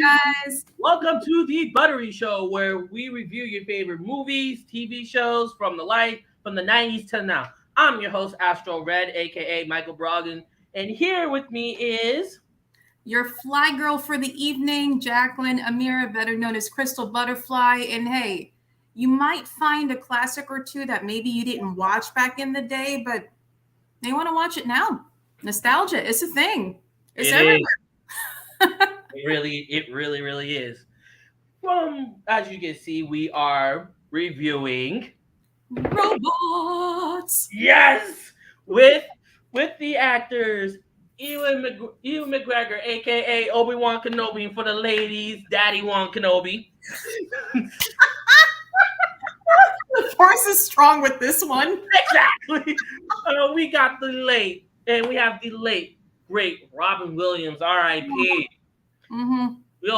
guys. Welcome to the Buttery Show, where we review your favorite movies, TV shows from the 90s to now. I'm your host, Astro Red, aka Michael Brogdon, and here with me is Your fly girl for the evening, Jacqueline Amira, better known as Crystal Butterfly. And hey, you might find a classic or two that maybe you didn't watch back in the day, but they want to watch it now. Nostalgia, it's a thing. It's it everywhere. is. It really is. As you can see, we are reviewing Robots. yes with the actors Ewan McGregor, aka Obi-Wan Kenobi, and for the ladies, Daddy Wan Kenobi. The force is strong with this one. Exactly. We got the late, and we have the late great Robin Williams, R.I.P. Mm-hmm. We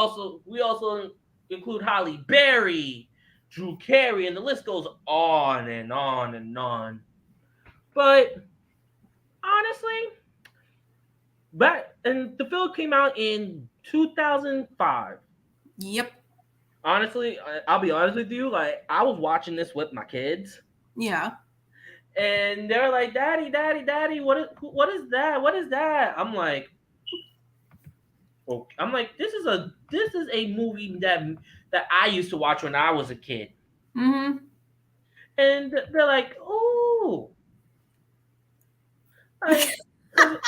also include Holly Berry, Drew Carey, and the list goes on and on and on. But honestly, and the film came out in 2005. Yep. Honestly, I'll be honest with you. Like, I was watching this with my kids, Yeah. and they're like, "Daddy, Daddy, Daddy, what is that? What is that?" I'm like, this is a movie that I used to watch when I was a kid, Mm-hmm. and they're like, "Oh, like." 'Cause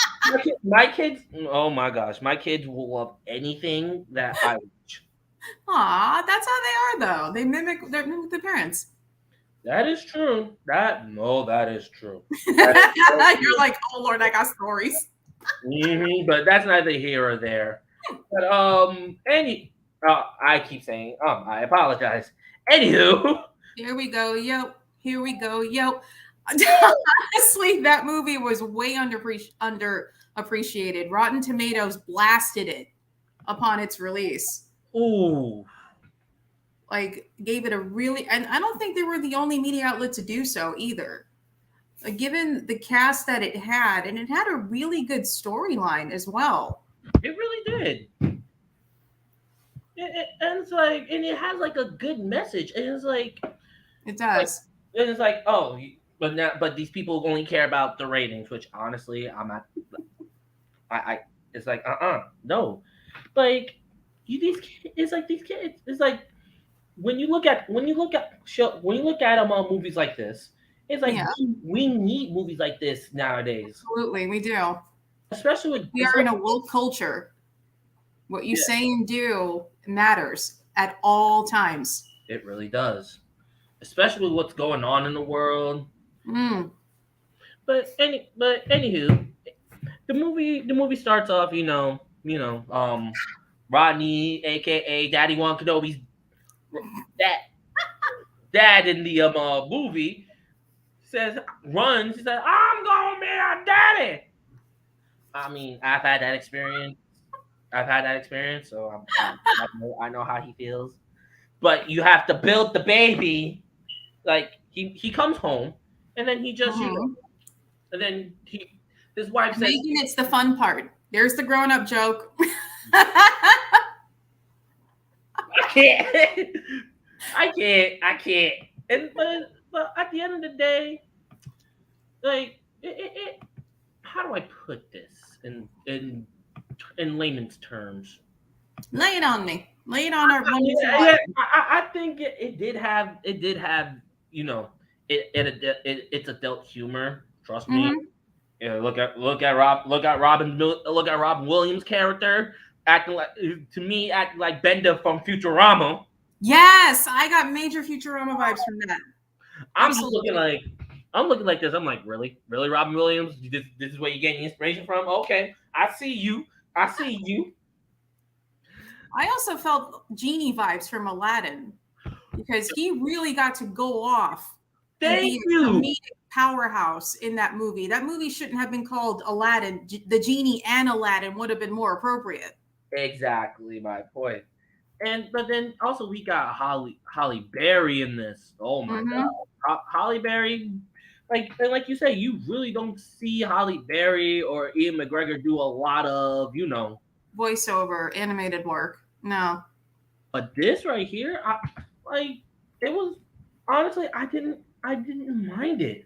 my kids, oh my gosh, my kids will love anything that I watch. Aw, that's how they are, though. They mimic their parents. That is true. That is true. That is so You're true. like, oh Lord, I got stories. But that's neither here or there. But I keep saying I apologize. Anywho, Here we go, yo. Here we go, yo. Honestly, that movie was way underappreciated. Rotten Tomatoes blasted it upon its release. ooh, Like, gave it a really, and I don't think they were the only media outlet to do so either. Given the cast that it had, and it had a really good storyline as well. it really did. And it's like, and it has like a good message, and it's It like, does. and it's like, oh, but these people only care about the ratings, which honestly, I'm not. I it's like, no, like it's like these kids, it's like when you look at movies like this, it's like Yeah, we need movies like this nowadays, absolutely. We do. We are in a especially woke culture. What you yeah, say and do matters at all times. it really does, especially with what's going on in the world. Mm. But anywho, the movie starts off, Rodney, aka Daddy Wan Kenobi's dad, dad in the movie says runs. He says, "I'm gonna be a daddy." I mean, I've had that experience, so I know how he feels. But you have to build the baby. Like he comes home, and then he just Mhm. and then his wife says, Making it's the fun part. There's the grown up joke. "I can't, I can't." And but at the end of the day, like how do I put this in layman's terms? Lay it on me. Lay it on our wonderful Yeah, audience. I think it did have it's adult humor. Trust me. Mhm. Yeah, look at Robin Williams' character acting like to me acting like Bender from Futurama. Yes, I got major Futurama vibes from that. I'm just looking Absolutely. like I'm looking like this. I'm like, really, Robin Williams? This is where you're getting inspiration from? Okay, I see you. I see you. I also felt Genie vibes from Aladdin because he really got to go off and Thank be a you. comedic powerhouse in that movie. That movie shouldn't have been called Aladdin. The Genie and Aladdin would have been more appropriate. Exactly my point. And but then also we got Holly Berry in this. Oh my god, Hmm. Holly Berry, like you say, you really don't see Holly Berry or Ian McGregor do a lot of Voiceover, animated work. No. But this right here, like it was honestly, I didn't mind it.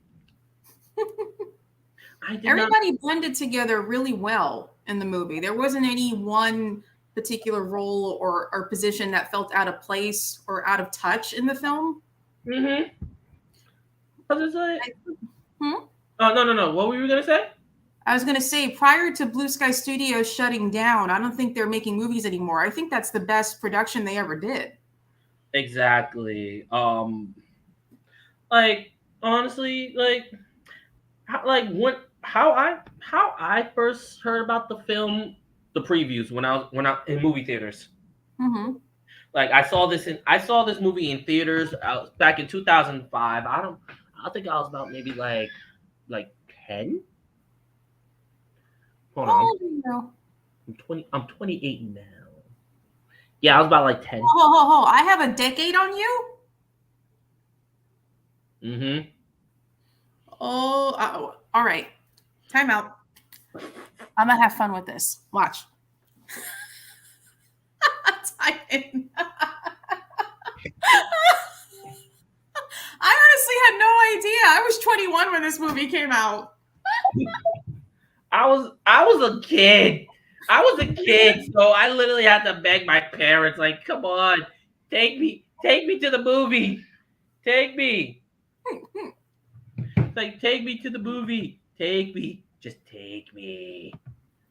I did not. Everybody blended together really well in the movie. There wasn't any one particular role or position that felt out of place or out of touch in the film. Mm-hmm. I was just like, Hmm? oh no. What were you gonna say? I was going to say, prior to Blue Sky Studios shutting down, I don't think they're making movies anymore. I think that's the best production they ever did. Exactly. Like honestly, like how I first heard about the film, the previews when I in movie theaters. Mm-hmm. Like I saw this movie in theaters back in 2005. I think I was about maybe like 10. Hold on, Oh, no. I'm 20. I'm 28 now. Yeah, I was about like 10. Ho. I have a decade on you? Mm-hmm. Oh, all right. Time out. I'm going to have fun with this. Watch. Time in. I honestly had no idea. I was 21 when this movie came out. I was a kid. I was a kid, so I literally had to beg my parents, like, come on, take me to the movie, take me, like, take me to the movie, take me, just take me.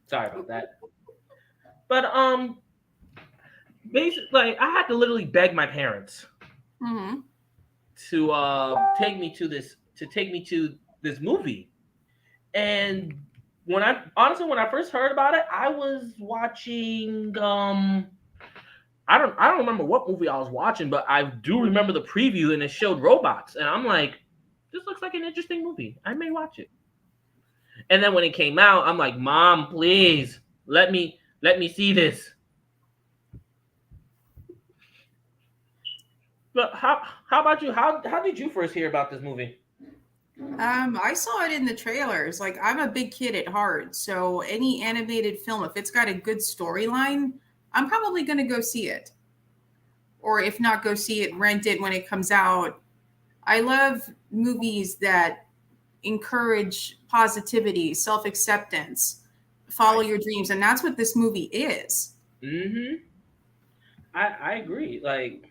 Sorry about that, but basically, like, I had to literally beg my parents Mm-hmm. to take me to this movie, and when I first heard about it, I was watching I don't remember what movie I was watching, but I do remember the preview and it showed robots, and I'm like, this looks like an interesting movie. I may watch it. And then when it came out, I'm like, Mom, please let me see this. But how about you? How did you first hear about this movie? I saw it in the trailers. Like, I'm a big kid at heart, so any animated film, if it's got a good storyline, I'm probably going to go see it. Or if not, go see it, rent it when it comes out. I love movies that encourage positivity, self acceptance, follow I your dreams. And that's what this movie is. mm-hmm. I agree. Like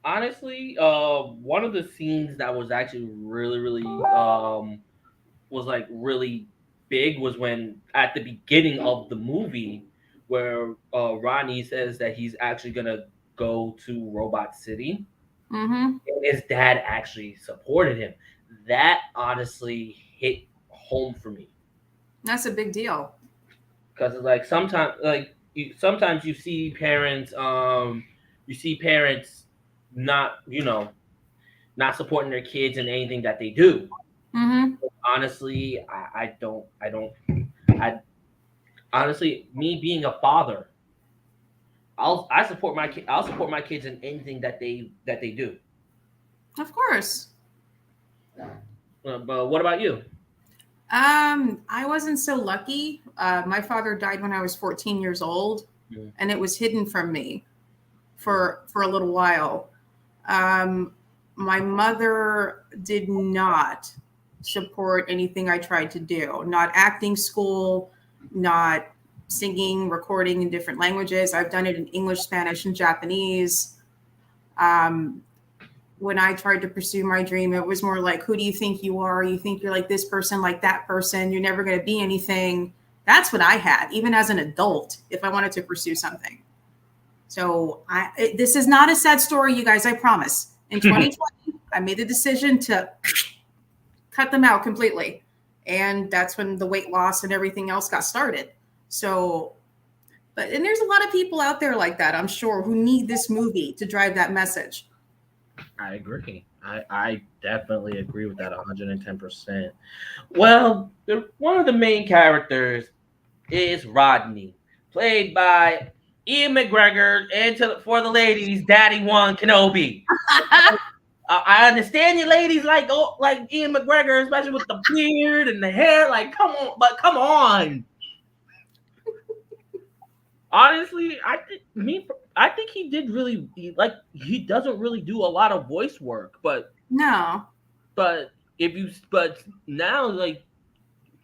honestly, one of the scenes that was actually really was like really big was when at the beginning of the movie where Ronnie says that he's actually gonna go to Robot City Mm-hmm. and his dad actually supported him. That honestly hit home for me That's a big deal. because like sometimes you see parents not not supporting their kids in anything that they do. Mm-hmm. Honestly, I honestly, me being a father, I'll support my kids in anything that they do. Of course. But what about you? I wasn't so lucky. My father died when I was 14 years old, Mm. and it was hidden from me for a little while. Um, my mother did not support anything I tried to do. Not acting school, not singing, recording in different languages. I've done it in English, Spanish, and Japanese. Um, when I tried to pursue my dream, it was more like, who do you think you are? You think you're like this person, like that person. You're never going to be anything. That's what I had, even as an adult, if I wanted to pursue something. So this is not a sad story, you guys, I promise. In 2020, I made the decision to cut them out completely. And that's when the weight loss and everything else got started. So, and there's a lot of people out there like that, I'm sure, who need this movie to drive that message. I agree. I definitely agree with that 110%. Well, one of the main characters is Rodney, played by Ian McGregor, and for the ladies, Daddy Wan Kenobi. I understand you ladies like Ian McGregor, especially with the beard and the hair. Like, come on, but come on. Honestly, I think he did really he doesn't really do a lot of voice work, No. but but now like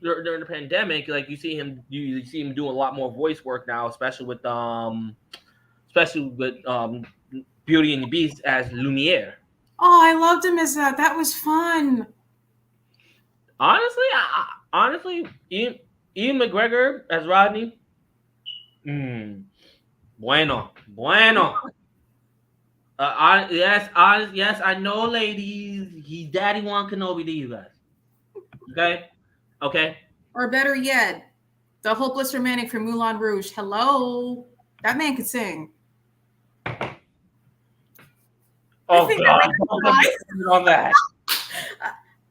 during the pandemic, like you see him doing a lot more voice work now, especially with Beauty and the Beast as Lumiere. Oh, I loved him as that. That was fun. Honestly, Ian McGregor as Rodney. Mm, bueno. Yes, I know, ladies. He's Daddy Wan Kenobi to you guys. Okay, okay. Or better yet, the hopeless romantic from Moulin Rouge. Hello. That man could sing. I Oh think that God, makes me don't get cry. me started on that.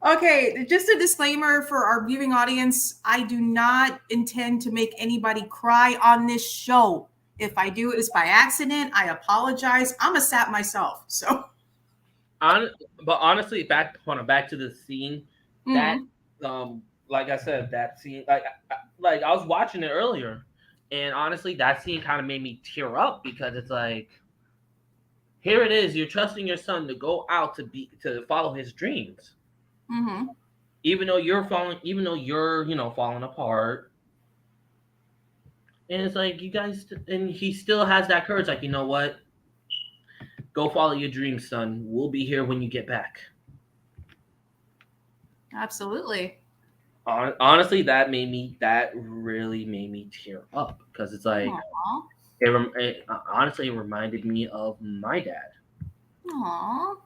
Okay, just a disclaimer for our viewing audience. I do not intend to make anybody cry on this show. If I do, it's by accident. I apologize. I'm a sap myself. So, Hon- but honestly, back to the scene that mm, like I said, that scene like I was watching it earlier, and honestly, that scene kind of made me tear up because it's like here it is, you're trusting your son to go out to follow his dreams, mm-hmm. even though you're falling apart, and it's like and he still has that courage, like what, go follow your dreams, son. We'll be here when you get back. Absolutely. Honestly, that really made me tear up because it's like Aw. honestly, it reminded me of my dad. Aw.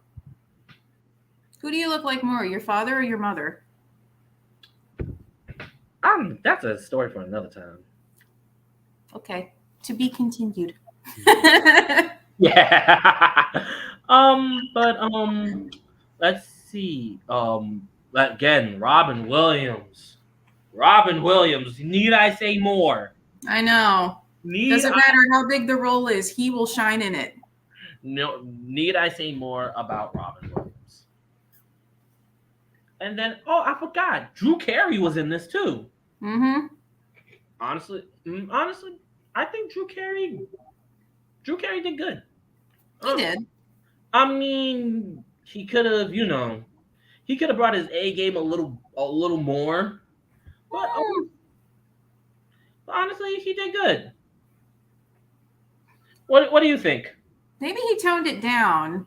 Who do you look like more, your father or your mother? That's a story for another time. Okay. To be continued. Yeah. But let's see. Again, Robin Williams. Robin Williams. Need I say more? I know. Need Doesn't I matter how big the role is, he will shine in it. no? Need I say more about Robin Williams? And then, oh, I forgot. Drew Carey was in this too. Mm-hmm. Honestly, I think Drew Carey did good. He Uh, did. I mean, he could have brought his A game a little more, but honestly, he did good. What do you think? Maybe he toned it down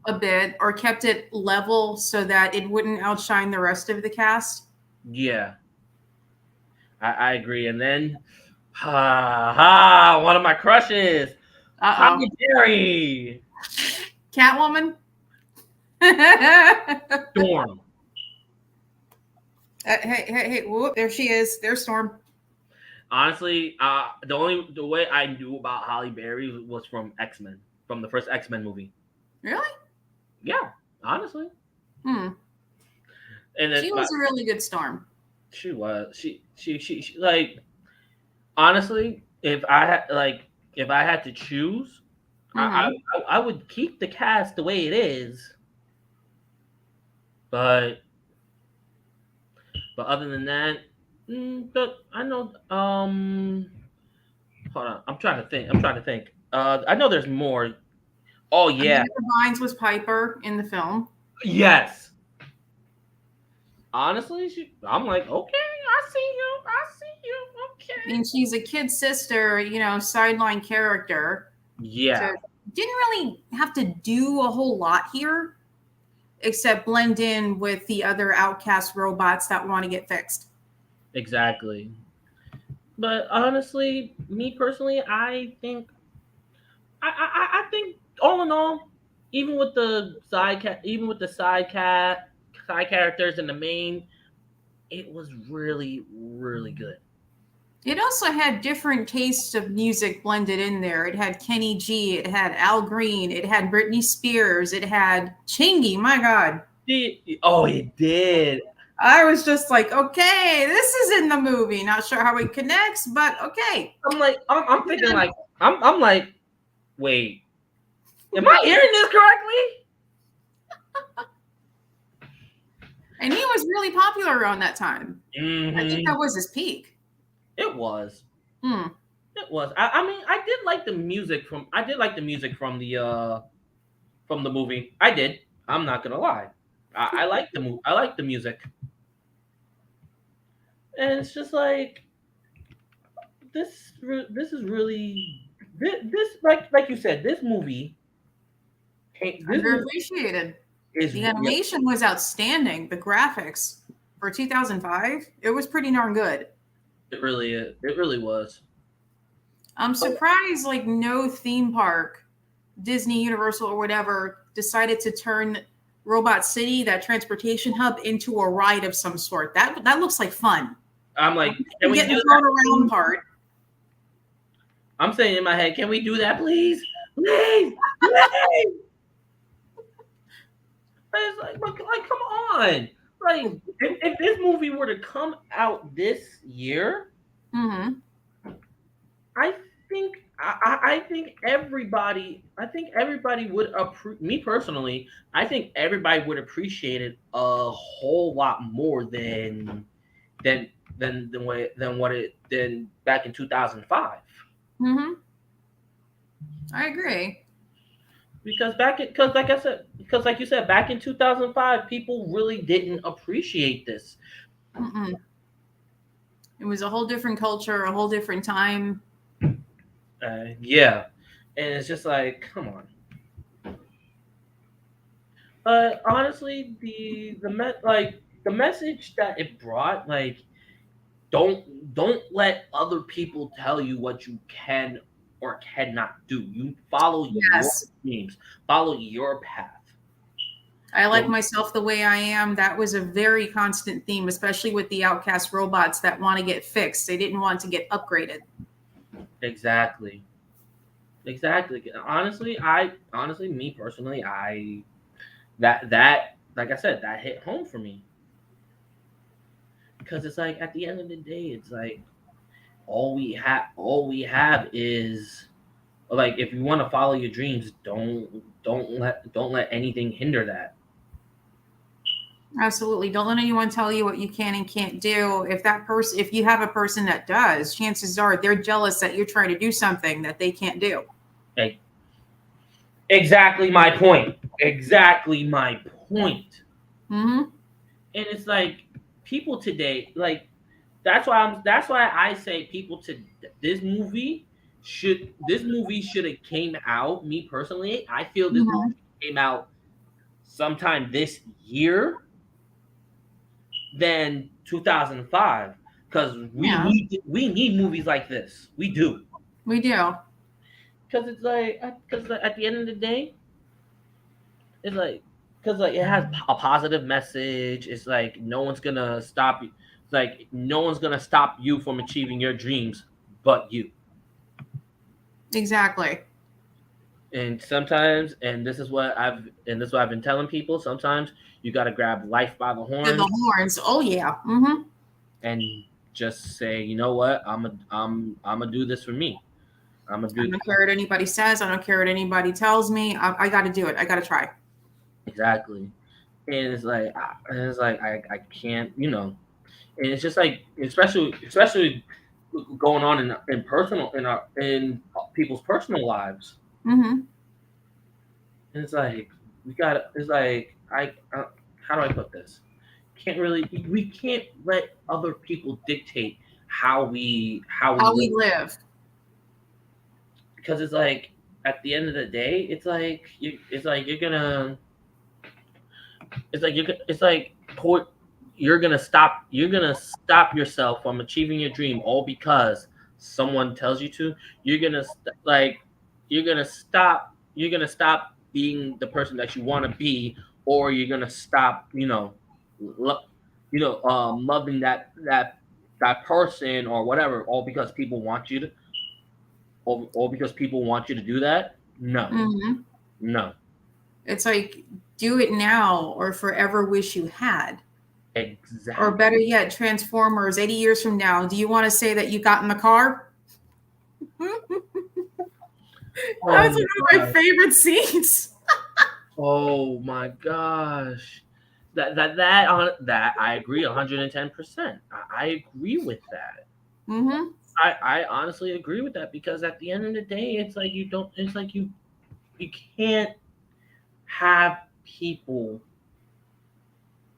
a bit or kept it level so that it wouldn't outshine the rest of the cast. Yeah, I agree. And then, one of my crushes, Uh-oh. Halle Berry, Catwoman? Storm. Hey, whoop, there she is. There's Storm. Honestly, the way I knew about Halle Berry was from X-Men, from the first X-Men movie. Really? Yeah, honestly. Hmm. And then She was a really good Storm. she was she like honestly, if I had to choose, Mm-hmm. I would keep the cast the way it is, but other than that, but I know hold on, I'm trying to think. I know there's more. Oh yeah, Amanda Bynes was Piper in the film. yes. Honestly, I'm like, okay, I see you, I mean, okay. she's a kid sister, sideline character. So Yeah, didn't really have to do a whole lot here, except blend in with the other outcast robots that want to get fixed. exactly. But honestly, me personally, I think all in all, even with the side characters and the main, it was really really good. It also had different tastes of music blended in there. It had Kenny G, it had Al Green, it had Britney Spears, it had Chingy. My God. Oh, it did. I was just like, okay, this is in the movie. Not sure how it connects, but okay. I'm thinking like, I'm like, wait, am I hearing this correctly? And he was really popular around that time. I think Mm-hmm. that was his peak. It was. Hmm. It was. I mean, I did like the music from. I did like the music from the movie. I did. I'm not gonna lie. I like the I like the music, and it's just like this is really this like you said, this movie this movie Underappreciated. is The yeah, animation was outstanding. The graphics for 2005, it was pretty darn good. it really is. It really was. I'm surprised, like, no theme park, Disney, Universal, or whatever, decided to turn Robot City, that transportation hub, into a ride of some sort. That looks like fun. I'm like, can You we get do the that, float around please? part. I'm saying in my head, can we do that, please? Please, please. Like, come on. Like, if this movie were to come out this year, Mm-hmm. I I think everybody would me personally, I think everybody would appreciate it a whole lot more than than back in 2005. Mm-hmm. I agree. Because like I said, because like you said, back in 2005, people really didn't appreciate this. Mm-mm. It was a whole different culture, a whole different time. Yeah, and it's just like, come on. Honestly, like the message that it brought, like don't let other people tell you what you can or cannot do. You follow your Yes. dreams, follow your path. I like Don't myself the way I am. That was a very constant theme, especially with the outcast robots that want to get fixed. They didn't want to get upgraded. exactly, exactly. Honestly, me personally, I that like I said, that hit home for me because it's like at the end of the day, it's like all we have is like if you want to follow your dreams, don't let anything hinder that. Absolutely. Don't let anyone tell you what you can and can't do. If you have a person that does, chances are they're jealous that you're trying to do something that they can't do. Like exactly my point. Exactly my point. Mm-hmm. And it's like people today, like that's why I say people to this movie should have came out. Me personally, I feel this movie Mm-hmm. came out sometime this year than 2005 because Yeah, we need movies like this. We do we do. because it's like because at the end of the day, it's like because like it has a positive message. It's like no one's gonna stop you. It's like no one's gonna stop you from achieving your dreams, but you. Exactly. And sometimes, and this is what I've been telling people. Sometimes you got to grab life by the The horns horns. Oh yeah. Mm-hmm. and just say, you know what, I'm gonna do this for me. I'm gonna I do don't care what anybody says. I don't care what anybody tells me. I got to do it. I got to try. exactly. And it's like I can't, you know. And it's just like, especially going on in personal in people's personal lives. Mm-hmm. And it's like we got. It's like how do I put this? We can't let other people dictate how we How we live live. because it's like at the end of the day, it's like it's like you're gonna stop yourself from achieving your dream all because someone tells you to. You're gonna like you're gonna stop being the person that you want to be, or you're gonna stop lo- loving that person or whatever, all because people want you to, or because people want you to do that. No, Mm-hmm. no, It's like, do it now or forever wish you had. Or exactly. better yet, Transformers 80 years from now. Do you want to say that you got in the car? Oh That's my one of my god. favorite scenes. Oh my gosh. That I agree 110%. I agree with that. Mm-hmm. I honestly agree with that because at the end of the day, it's like you don't. It's like you can't have people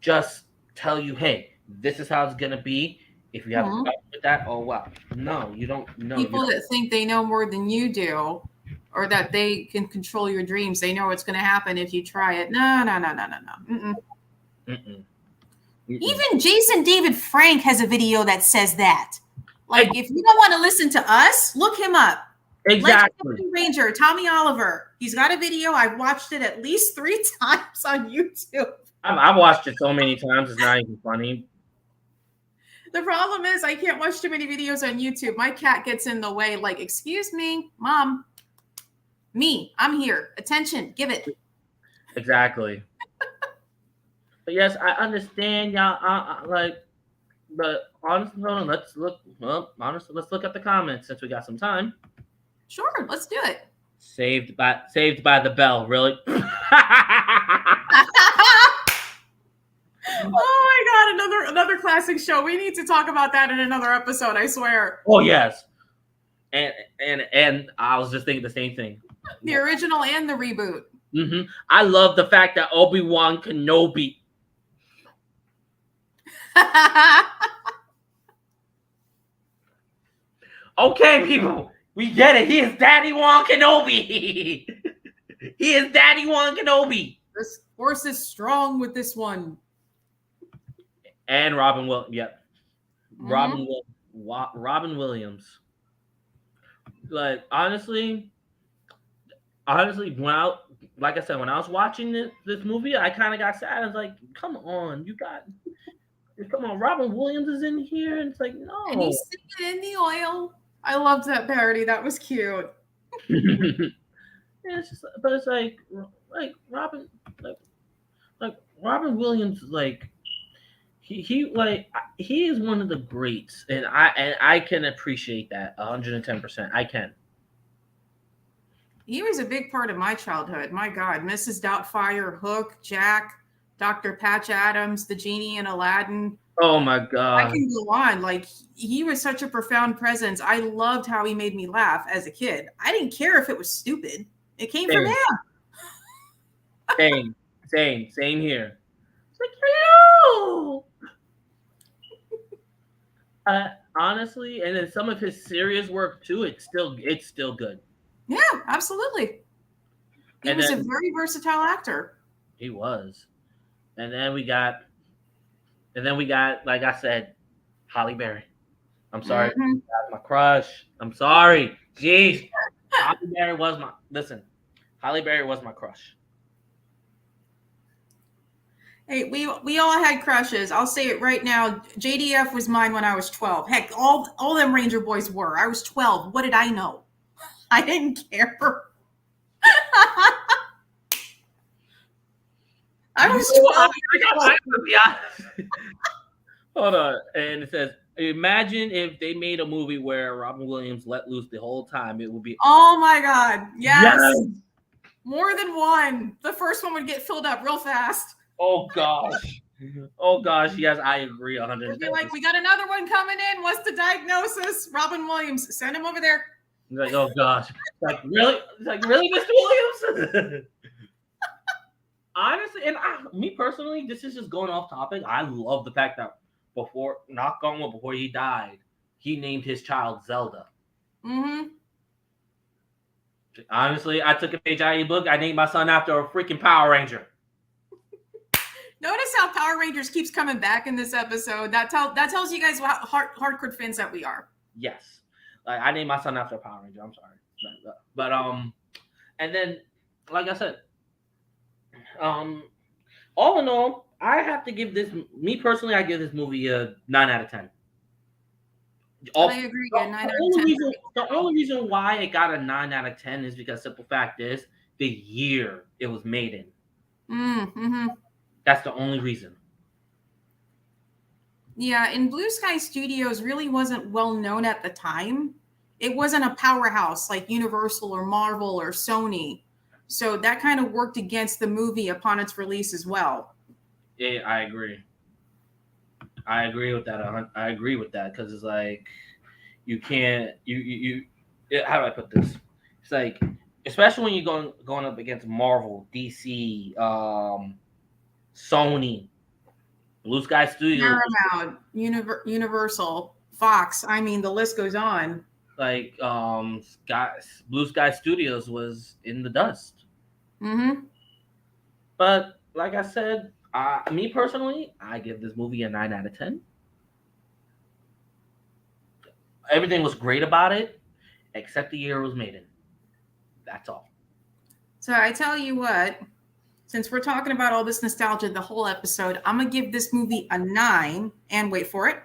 just tell you, hey, this is how it's gonna be. If you have a Mhm. problem with that, oh well. No, you don't. No, you People don't. that think they know more than you do, or that they can control your dreams, they know what's going to happen if you try it. No, no, no, no, no, no. Mm-mm. Mm-mm, mm-mm. Even Jason David Frank has a video that says that. Ex- Like, if you don't want to listen to us, look him up. Exactly. Legendary Ranger, Tommy Oliver. He's got a video. I've watched it at least 3 times on YouTube. I've watched it so many times. It's not even funny. The problem is I can't watch too many videos on YouTube. My cat gets in the way. Like, excuse me, mom. Me, I'm here. Attention, give it. Exactly. But yes, I understand y'all. Like, but honestly, hold on, let's look. Well, honestly, let's look at the comments since we got some time. Sure, let's do it. Saved by the Bell. Really? Oh my god, another classic show. We need to talk about that in another episode, I swear. Oh yes. And I was just thinking the same thing. The original and the reboot. I love the fact that Obi-Wan Kenobi. Okay, people, we get it. He is Daddy Wan Kenobi. He is Daddy Wan Kenobi. This horse is strong with this one. And Robin Williams. Yep. Mm-hmm. Robin Williams. Like honestly, when like I said, when I was watching this movie, I kind of got sad. I was like, "Come on, Robin Williams is in here," and it's like, no. And he's singing in the oil. I loved that parody. That was cute. Yeah, but it's like Robin, like Robin Williams, like he is one of the greats, and I can appreciate that 110%. I can. He was a big part of my childhood. My God, Mrs. Doubtfire, Hook, Jack, Dr. Patch Adams, the genie in Aladdin. Oh my God. I can go on. Like, he was such a profound presence. I loved how he made me laugh as a kid. I didn't care if it was stupid. It came from him. Same here. It's like, hello. Honestly, and then some of his serious work too. It's still good. Yeah, absolutely. He was a very versatile actor. He was. And then we got, like I said, Halle Berry. I'm sorry, that's my crush. I'm sorry. Jeez. Halle Berry was my crush. Hey, we all had crushes. I'll say it right now. JDF was mine when I was 12. Heck, all them Ranger boys were. I was 12. What did I know? I didn't care. I was 12. I gotta be honest. Hold on. And it says, imagine if they made a movie where Robin Williams let loose the whole time. It would be. Oh my God. Yes. More than one. The first one would get filled up real fast. Oh gosh. Oh gosh. Yes, I agree 100%. We'd be like, we got another one coming in. What's the diagnosis? Robin Williams. Send him over there. He's like, oh gosh. Like, really? It's like, really, Mr. Williams? Honestly, and me personally, this is just going off topic. I love the fact that before he died, he named his child Zelda. Honestly, I took a page out of your book. I named my son after a freaking Power Ranger. Notice how Power Rangers keeps coming back in this episode. That tells you guys how hardcore fans that we are. Yes, like I named my son after a Power Ranger. I'm sorry, but and then like I said, all in all, I have to give this. Me personally, I give this movie a 9 out of 10. I agree. Yeah, 9 out of 10. The only reason why it got a 9 out of 10 is because simple fact is the year it was made in. That's the only reason. Yeah, and Blue Sky Studios really wasn't well known at the time. It wasn't a powerhouse like Universal or Marvel or Sony. So that kind of worked against the movie upon its release as well. Yeah, I agree. I agree with that. I agree with that because it's like, you can't how do I put this? It's like, especially when you're going up against Marvel, DC, Sony, Blue Sky Studios, Paramount, Universal, Fox. I mean, the list goes on. like Blue Sky Studios was in the dust. Mm-hmm. But like I said, me personally, I give this movie a 9 out of 10. Everything was great about it, except the year it was made in. That's all. So I tell you what, since we're talking about all this nostalgia the whole episode, I'm gonna give this movie a 9, and wait for it,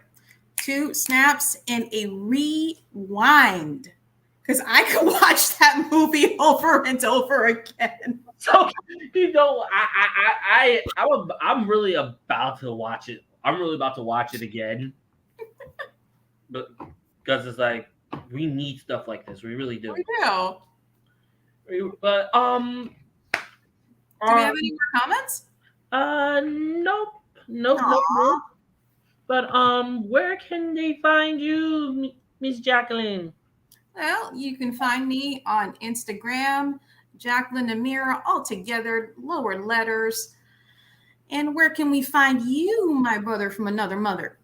2 snaps and a rewind, because I could watch that movie over and over again. So I'm really about to watch it. I'm really about to watch it again, but because it's like we need stuff like this. We really do. We do. But Do we have any more comments? Nope. But where can they find you, Miss Jacqueline? Well, you can find me on Instagram, Jacqueline Amira, all together, lower letters. And where can we find you, my brother from another mother?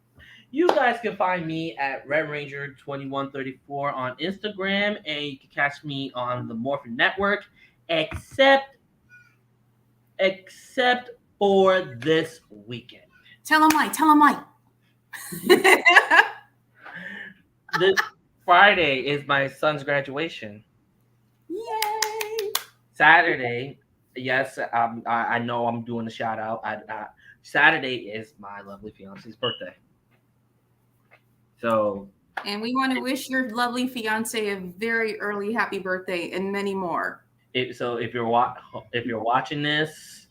You guys can find me at Red Ranger 2134 on Instagram, and you can catch me on the Morphin Network, except for this weekend. Tell him why. This Friday is my son's graduation. Yay! Saturday, yes, I know I'm doing a shout out. Saturday is my lovely fiance's birthday. So, and we want to wish your lovely fiance a very early happy birthday and many more. If you're watching this,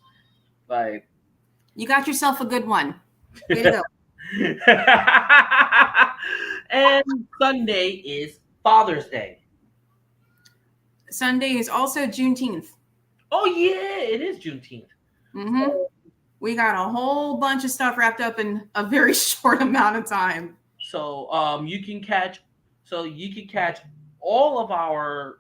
like, you got yourself a good one. Way to go. And Sunday is Father's Day. Sunday is also Juneteenth. Oh yeah, it is Juneteenth. Mm-hmm. We got a whole bunch of stuff wrapped up in a very short amount of time. So you can catch all of our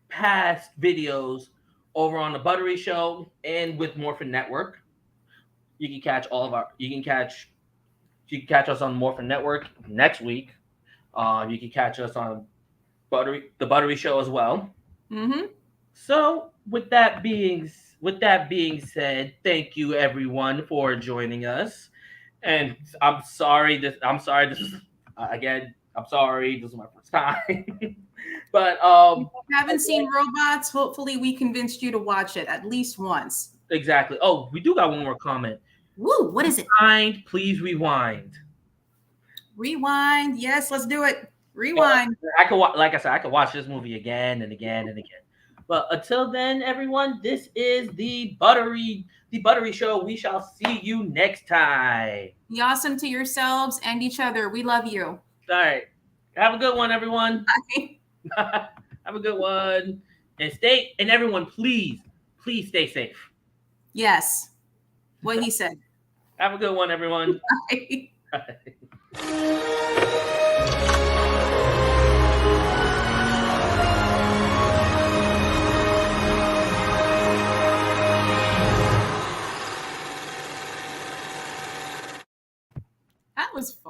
past videos over on the Buttery Show and with Morphin Network. You can catch us on Morphin Network next week. You can catch us on the Buttery Show as well. Mm-hmm. So with that being said, thank you everyone for joining us. And I'm sorry. This is again. I'm sorry. This is my first time. But if you haven't seen Robots, hopefully we convinced you to watch it at least once. Exactly. Oh, we do got one more comment. Woo! What is it? Please rewind. Rewind. Yes, let's do it. Rewind. I could watch this movie again and again and again. But until then, everyone, this is the Buttery Show. We shall see you next time. Be awesome to yourselves and each other. We love you. All right. Have a good one, everyone. Bye. Have a good one. And everyone, please stay safe. Yes. What he said. Have a good one, everyone. Bye. That was fun.